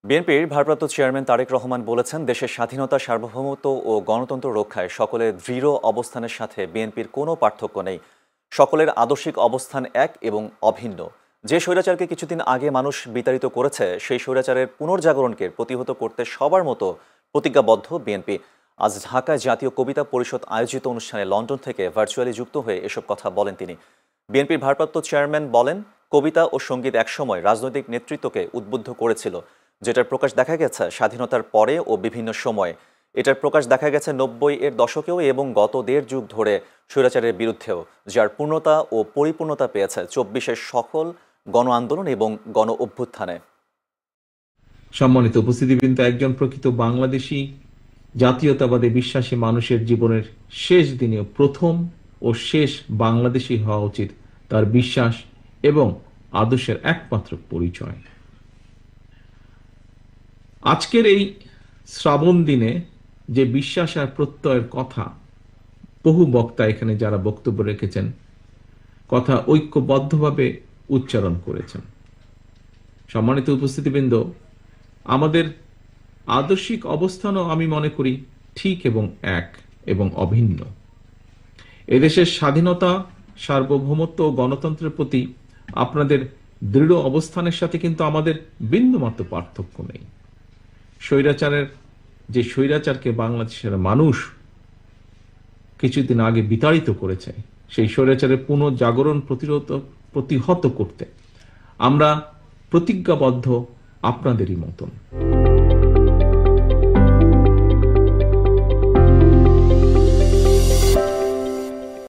বিএনপির ভারপ্রাপ্ত চেয়ারম্যান তারেক রহমান বলেছেন, দেশের স্বাধীনতা, সার্বভৌমত্ব ও গণতন্ত্র রক্ষায় সকলের দৃঢ় অবস্থানের সাথে বিএনপির কোনো পার্থক্য নেই। সকলের আদর্শিক অবস্থান এক এবং অভিন্ন। যে স্বৈরাচারকে কিছুদিন আগে মানুষ বিতাড়িত করেছে, সেই স্বৈরাচারের পুনর্জাগরণকে প্রতিহত করতে সবার মতো প্রতিজ্ঞাবদ্ধ বিএনপি। আজ ঢাকায় জাতীয় কবিতা পরিষদ আয়োজিত অনুষ্ঠানে লন্ডন থেকে ভার্চুয়ালি যুক্ত হয়ে এসব কথা বলেন তিনি। বিএনপির ভারপ্রাপ্ত চেয়ারম্যান বলেন, কবিতা ও সঙ্গীত একসময় রাজনৈতিক নেতৃত্বকে উদ্বুদ্ধ করেছিল, যেটার প্রকাশ দেখা গেছে স্বাধীনতার পরে ও বিভিন্ন সময়ে। এটার প্রকাশ দেখা গেছে 90-এর দশকেও এবং গত 1.5 যুগ ধরে স্বৈরাচারের বিরুদ্ধেও, যার পূর্ণতা ও পরিপূর্ণতা পেয়েছে 24-এর সকল গণ আন্দোলন এবং গণ অভ্যুত্থানে। সম্মানিত উপস্থিতিবৃন্দ, একজন প্রকৃত বাংলাদেশী জাতীয়তাবাদী বিশ্বাসী মানুষের জীবনের শেষ দিনে প্রথম ও শেষ বাংলাদেশী হওয়া উচিত তার বিশ্বাস এবং আদর্শের একমাত্র পরিচয়। আজকের এই শ্রাবণ দিনে যে বিশ্বাস আর প্রত্যয়ের কথা বহু বক্তা এখানে যারা বক্তব্য রেখেছেন, কথা ঐক্যবদ্ধভাবে উচ্চারণ করেছেন। সম্মানিত উপস্থিতিবৃন্দ, আমাদের আদর্শিক অবস্থানও আমি মনে করি ঠিক এবং এক এবং অভিন্ন। এদেশের স্বাধীনতা, সার্বভৌমত্ব ও গণতন্ত্রের প্রতি আপনাদের দৃঢ় অবস্থানের সাথে কিন্তু আমাদের বিন্দুমাত্র পার্থক্য নেই। যে স্বৈরাচারকে বাংলাদেশের মানুষ কিছুদিন আগে বিতাড়িত করেছে, সেই স্বৈরাচারের পুনর্জাগরণ প্রতিহত করতে আমরা প্রতিজ্ঞাবদ্ধ আপনাদেরই মতন।